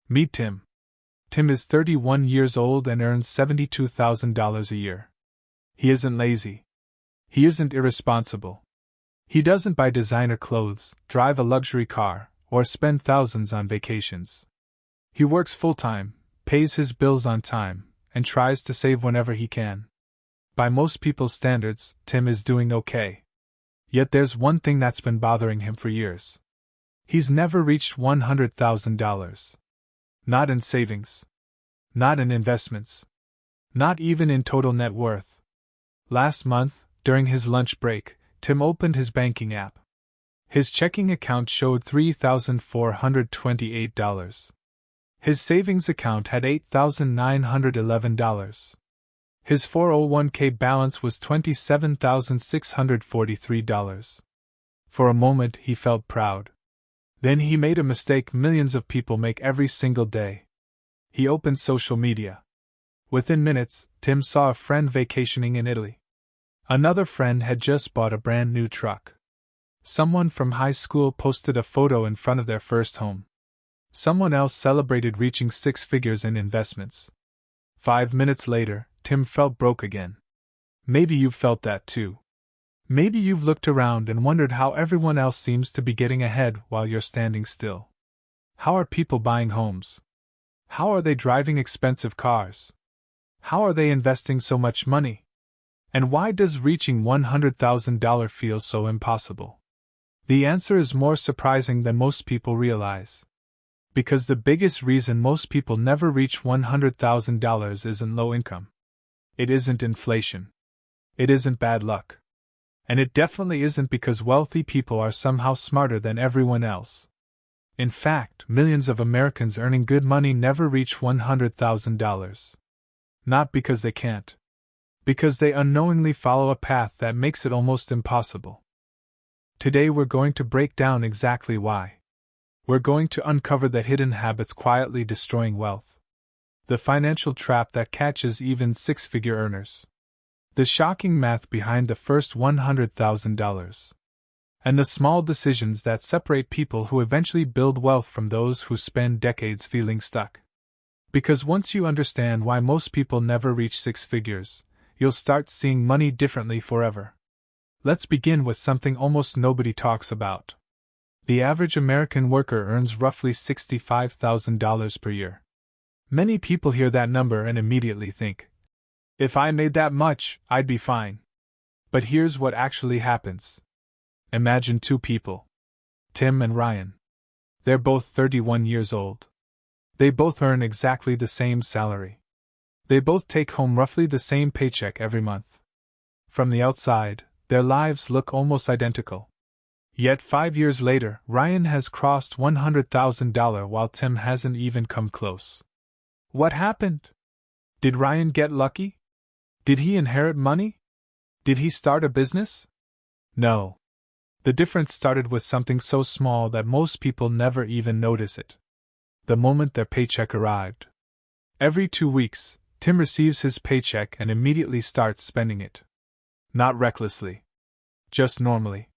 Meet Tim. Tim is 31 years old and earns $72,000 a year. He isn't lazy. He isn't irresponsible. He doesn't buy designer clothes, drive a luxury car, or spend thousands on vacations. He works full-time, pays his bills on time, and tries to save whenever he can. By most people's standards, Tim is doing okay. Yet there's one thing that's been bothering him for years. He's never reached $100,000. Not in savings. Not in investments. Not even in total net worth. Last month, during his lunch break, Tim opened his banking app. His checking account showed $3,428. His savings account had $8,911. His 401k balance was $27,643. For a moment he felt proud. Then he made a mistake millions of people make every single day. He opened social media. Within minutes, Tim saw a friend vacationing in Italy. Another friend had just bought a brand new truck. Someone from high school posted a photo in front of their first home. Someone else celebrated reaching 6 figures in investments. 5 minutes later, Tim felt broke again. Maybe you've felt that too. Maybe you've looked around and wondered how everyone else seems to be getting ahead while you're standing still. How are people buying homes? How are they driving expensive cars? How are they investing so much money? And why does reaching $100,000 feel so impossible? The answer is more surprising than most people realize. Because the biggest reason most people never reach $100,000 isn't low income. It isn't inflation. It isn't bad luck. And it definitely isn't because wealthy people are somehow smarter than everyone else. In fact, millions of Americans earning good money never reach $100,000. Not because they can't. Because they unknowingly follow a path that makes it almost impossible. Today we're going to break down exactly why. We're going to uncover the hidden habits quietly destroying wealth. The financial trap that catches even six-figure earners. The shocking math behind the first $100,000. And the small decisions that separate people who eventually build wealth from those who spend decades feeling stuck. Because once you understand why most people never reach 6 figures, you'll start seeing money differently forever. Let's begin with something almost nobody talks about. The average American worker earns roughly $65,000 per year. Many people hear that number and immediately think, if I made that much, I'd be fine. But here's what actually happens. Imagine two people. Tim and Ryan. They're both 31 years old. They both earn exactly the same salary. They both take home roughly the same paycheck every month. From the outside, their lives look almost identical. Yet 5 years later, Ryan has crossed $100,000 while Tim hasn't even come close. What happened? Did Ryan get lucky? Did he inherit money? Did he start a business? No. The difference started with something so small that most people never even notice it. The moment their paycheck arrived. Every 2 weeks, Tim receives his paycheck and immediately starts spending it. Not recklessly. Just normally.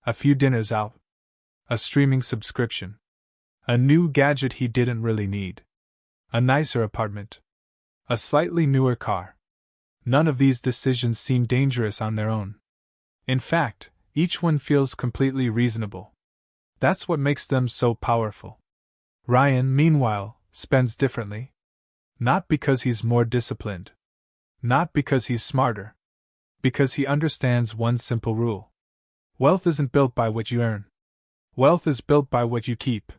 A few dinners out. A streaming subscription. A new gadget he didn't really need. A nicer apartment. A slightly newer car. None of these decisions seem dangerous on their own. In fact, each one feels completely reasonable. That's what makes them so powerful. Ryan, meanwhile, spends differently. Not because he's more disciplined. Not because he's smarter. Because he understands one simple rule. Wealth isn't built by what you earn. Wealth is built by what you keep.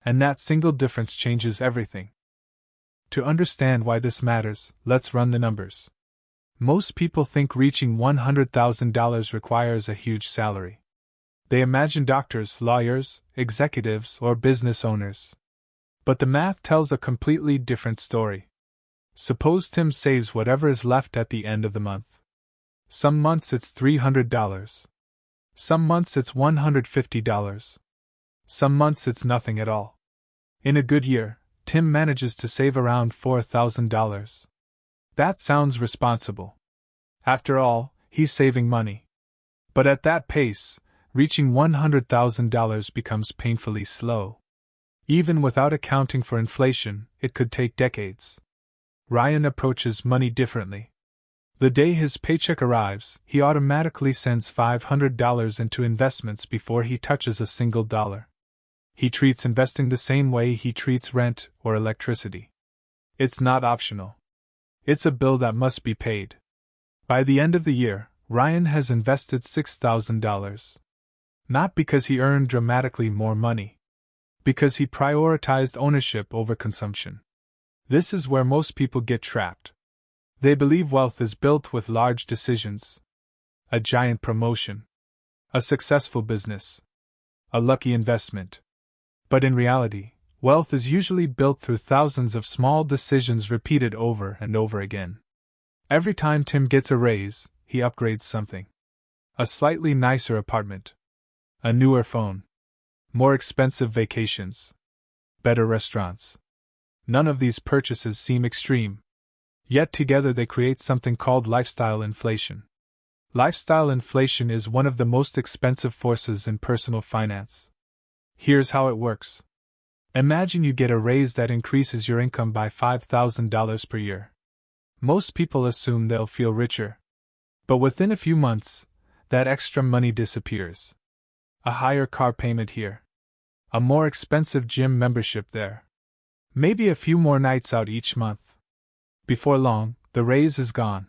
And that single difference changes everything. To understand why this matters, let's run the numbers. Most people think reaching $100,000 requires a huge salary. They imagine doctors, lawyers, executives, or business owners. But the math tells a completely different story. Suppose Tim saves whatever is left at the end of the month. Some months it's $300. Some months it's $150. Some months it's nothing at all. In a good year, Tim manages to save around $4,000. That sounds responsible. After all, he's saving money. But at that pace, reaching $100,000 becomes painfully slow. Even without accounting for inflation, it could take decades. Ryan approaches money differently. The day his paycheck arrives, he automatically sends $500 into investments before he touches a single dollar. He treats investing the same way he treats rent or electricity. It's not optional. It's a bill that must be paid. By the end of the year, Ryan has invested $6,000. Not because he earned dramatically more money. Because he prioritized ownership over consumption. This is where most people get trapped. They believe wealth is built with large decisions. A giant promotion. A successful business. A lucky investment. But in reality, wealth is usually built through thousands of small decisions repeated over and over again. Every time Tim gets a raise, he upgrades something. A slightly nicer apartment. A newer phone. More expensive vacations. Better restaurants. None of these purchases seem extreme. Yet together they create something called lifestyle inflation. Lifestyle inflation is one of the most expensive forces in personal finance. Here's how it works. Imagine you get a raise that increases your income by $5,000 per year. Most people assume they'll feel richer. But within a few months, that extra money disappears. A higher car payment here. A more expensive gym membership there. Maybe a few more nights out each month. Before long, the raise is gone.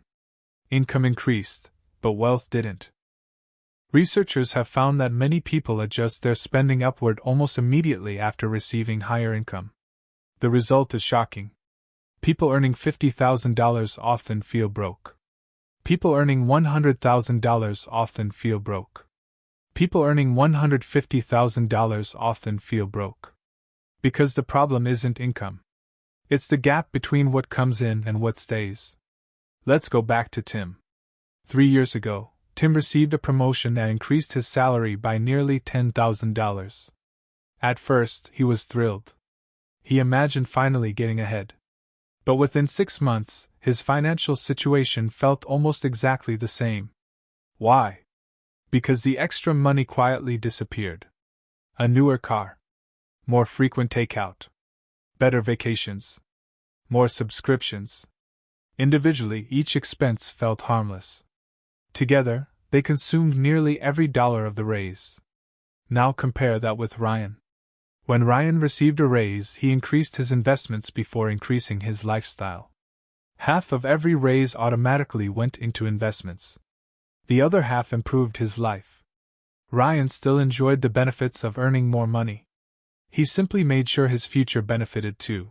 Income increased, but wealth didn't. Researchers have found that many people adjust their spending upward almost immediately after receiving higher income. The result is shocking. People earning $50,000 often feel broke. People earning $100,000 often feel broke. People earning $150,000 often feel broke. Because the problem isn't income. It's the gap between what comes in and what stays. Let's go back to Tim. 3 years ago, Tim received a promotion that increased his salary by nearly $10,000. At first, he was thrilled. He imagined finally getting ahead. But within 6 months, his financial situation felt almost exactly the same. Why? Because the extra money quietly disappeared. A newer car. More frequent takeout. Better vacations. More subscriptions. Individually, each expense felt harmless. Together, they consumed nearly every dollar of the raise. Now compare that with Ryan. When Ryan received a raise, he increased his investments before increasing his lifestyle. Half of every raise automatically went into investments. The other half improved his life. Ryan still enjoyed the benefits of earning more money. He simply made sure his future benefited too.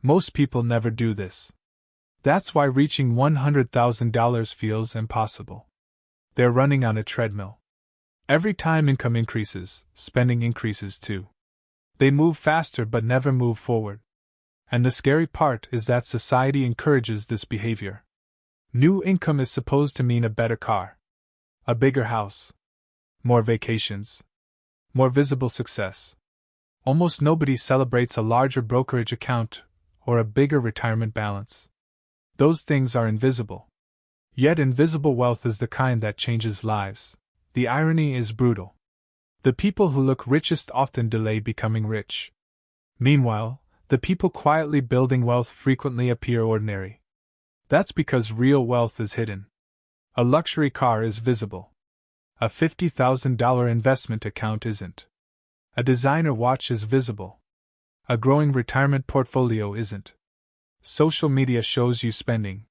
Most people never do this. That's why reaching $100,000 feels impossible. They're running on a treadmill. Every time income increases, spending increases too. They move faster but never move forward. And the scary part is that society encourages this behavior. New income is supposed to mean a better car, a bigger house, more vacations, more visible success. Almost nobody celebrates a larger brokerage account or a bigger retirement balance. Those things are invisible. Yet invisible wealth is the kind that changes lives. The irony is brutal. The people who look richest often delay becoming rich. Meanwhile, the people quietly building wealth frequently appear ordinary. That's because real wealth is hidden. A luxury car is visible. A $50,000 investment account isn't. A designer watch is visible. A growing retirement portfolio isn't. Social media shows you spending.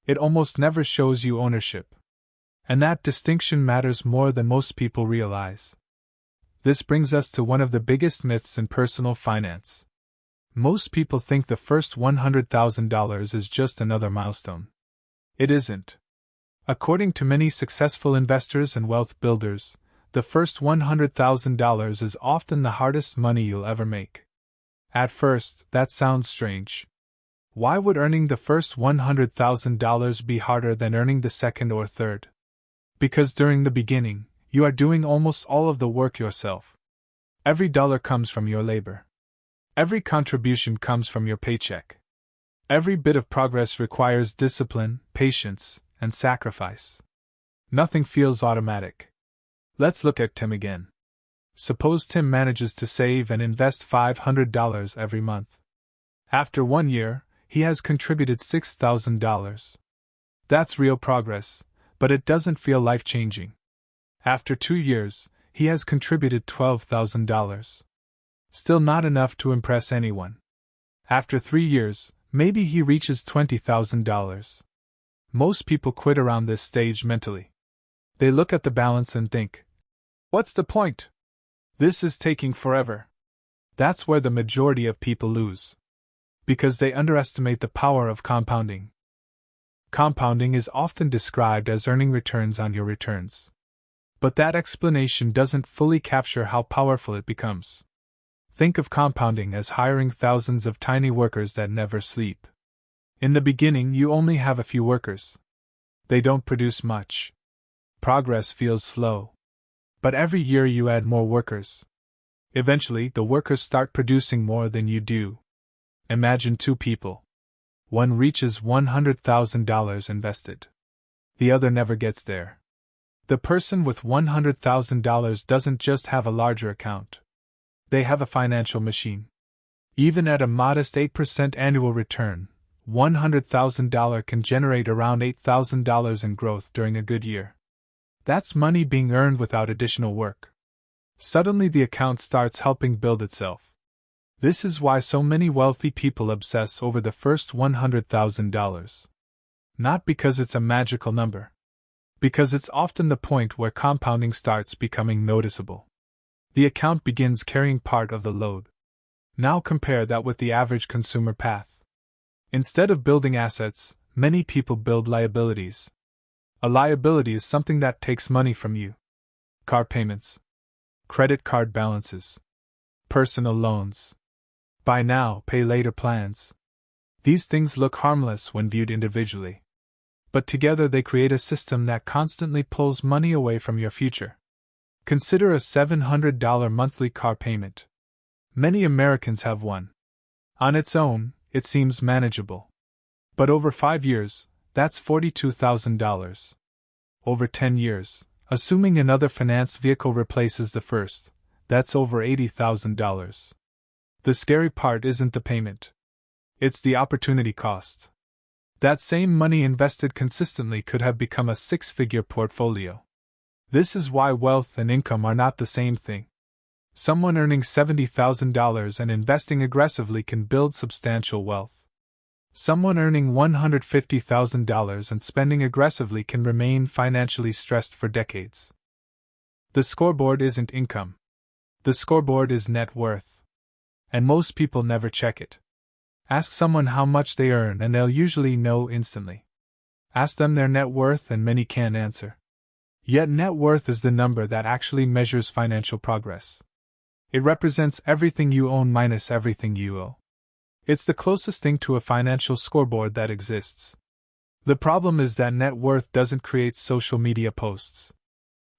It almost never shows you ownership. And that distinction matters more than most people realize. This brings us to one of the biggest myths in personal finance. Most people think the first $100,000 is just another milestone. It isn't. According to many successful investors and wealth builders, the first $100,000 is often the hardest money you'll ever make. At first, that sounds strange. Why would earning the first $100,000 be harder than earning the second or third? Because during the beginning, you are doing almost all of the work yourself. Every dollar comes from your labor. Every contribution comes from your paycheck. Every bit of progress requires discipline, patience, and sacrifice. Nothing feels automatic. Let's look at Tim again. Suppose Tim manages to save and invest $500 every month. After 1 year, he has contributed $6,000. That's real progress, but it doesn't feel life-changing. After 2 years, he has contributed $12,000. Still not enough to impress anyone. After 3 years, maybe he reaches $20,000. Most people quit around this stage mentally. They look at the balance and think, "What's the point? This is taking forever." That's where the majority of people lose. Because they underestimate the power of compounding. Compounding is often described as earning returns on your returns. But that explanation doesn't fully capture how powerful it becomes. Think of compounding as hiring thousands of tiny workers that never sleep. In the beginning, you only have a few workers. They don't produce much. Progress feels slow. But every year you add more workers. Eventually, the workers start producing more than you do. Imagine 2 people. One reaches $100,000 invested. The other never gets there. The person with $100,000 doesn't just have a larger account. They have a financial machine. Even at a modest 8% annual return, $100,000 can generate around $8,000 in growth during a good year. That's money being earned without additional work. Suddenly the account starts helping build itself. This is why so many wealthy people obsess over the first $100,000. Not because it's a magical number. Because it's often the point where compounding starts becoming noticeable. The account begins carrying part of the load. Now compare that with the average consumer path. Instead of building assets, many people build liabilities. A liability is something that takes money from you. Car payments, credit card balances, personal loans, buy now, pay later plans. These things look harmless when viewed individually. But together they create a system that constantly pulls money away from your future. Consider a $700 monthly car payment. Many Americans have one. On its own, it seems manageable. But over 5 years, that's $42,000. Over 10 years, assuming another finance vehicle replaces the first, that's over $80,000. The scary part isn't the payment. It's the opportunity cost. That same money invested consistently could have become a 6-figure portfolio. This is why wealth and income are not the same thing. Someone earning $70,000 and investing aggressively can build substantial wealth. Someone earning $150,000 and spending aggressively can remain financially stressed for decades. The scoreboard isn't income. The scoreboard is net worth. And most people never check it. Ask someone how much they earn and they'll usually know instantly. Ask them their net worth and many can't answer. Yet net worth is the number that actually measures financial progress. It represents everything you own minus everything you owe. It's the closest thing to a financial scoreboard that exists. The problem is that net worth doesn't create social media posts.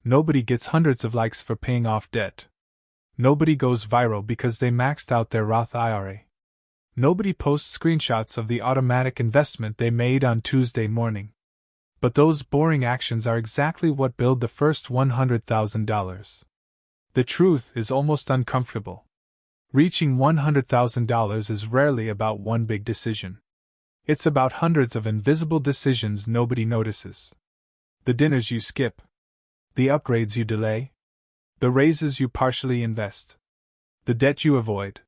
Nobody gets hundreds of likes for paying off debt. Nobody goes viral because they maxed out their Roth IRA. Nobody posts screenshots of the automatic investment they made on Tuesday morning. But those boring actions are exactly what build the first $100,000. The truth is almost uncomfortable. Reaching $100,000 is rarely about one big decision. It's about hundreds of invisible decisions nobody notices. The dinners you skip. The upgrades you delay. The raises you partially invest. The debt you avoid.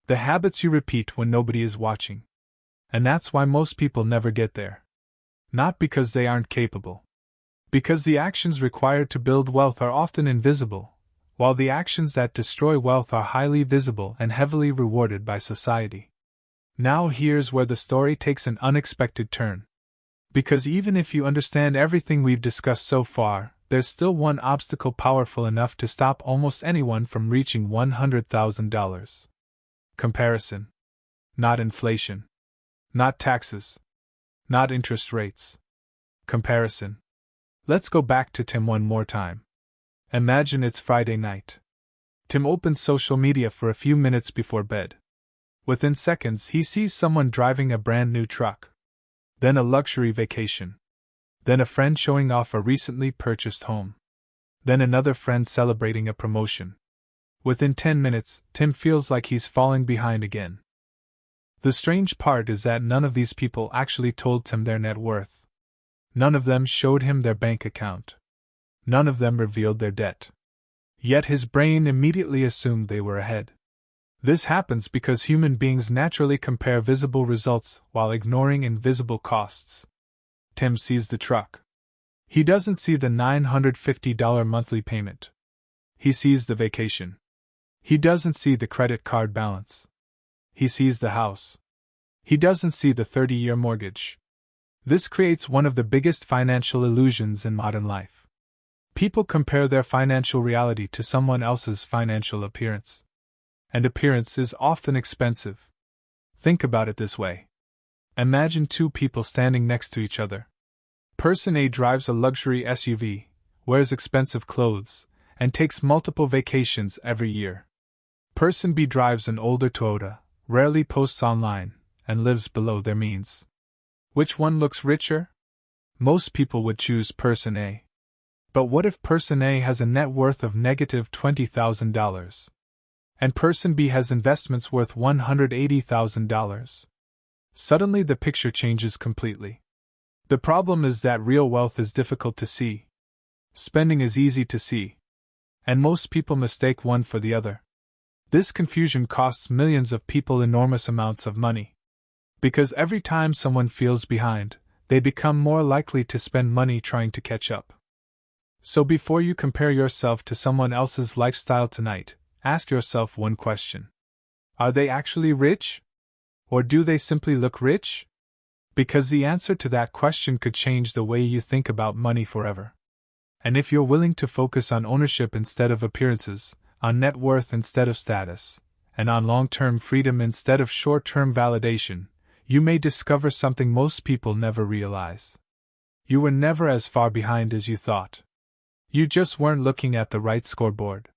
The habits you repeat when nobody is watching. And that's why most people never get there. Not because they aren't capable. Because the actions required to build wealth are often invisible, while the actions that destroy wealth are highly visible and heavily rewarded by society. Now here's where the story takes an unexpected turn. Because even if you understand everything we've discussed so far, there's still one obstacle powerful enough to stop almost anyone from reaching $100,000. Comparison. Not inflation. Not taxes. Not interest rates. Comparison. Let's go back to Tim one more time. Imagine it's Friday night. Tim opens social media for a few minutes before bed. Within seconds, he sees someone driving a brand new truck. Then a luxury vacation. Then a friend showing off a recently purchased home. Then another friend celebrating a promotion. Within 10 minutes, Tim feels like he's falling behind again. The strange part is that none of these people actually told Tim their net worth. None of them showed him their bank account. None of them revealed their debt. Yet his brain immediately assumed they were ahead. This happens because human beings naturally compare visible results while ignoring invisible costs. Tim sees the truck. He doesn't see the $950 monthly payment. He sees the vacation. He doesn't see the credit card balance. He sees the house. He doesn't see the 30-year mortgage. This creates one of the biggest financial illusions in modern life. People compare their financial reality to someone else's financial appearance. And appearance is often expensive. Think about it this way. Imagine two people standing next to each other. Person A drives a luxury SUV, wears expensive clothes, and takes multiple vacations every year. Person B drives an older Toyota, rarely posts online, and lives below their means. Which one looks richer? Most people would choose person A. But what if person A has a net worth of negative $20,000? And person B has investments worth $180,000? Suddenly the picture changes completely. The problem is that real wealth is difficult to see. Spending is easy to see. And most people mistake one for the other. This confusion costs millions of people enormous amounts of money. Because every time someone feels behind, they become more likely to spend money trying to catch up. So before you compare yourself to someone else's lifestyle tonight, ask yourself one question. Are they actually rich? Or do they simply look rich? Because the answer to that question could change the way you think about money forever. And if you're willing to focus on ownership instead of appearances, on net worth instead of status, and on long-term freedom instead of short-term validation, you may discover something most people never realize. You were never as far behind as you thought. You just weren't looking at the right scoreboard.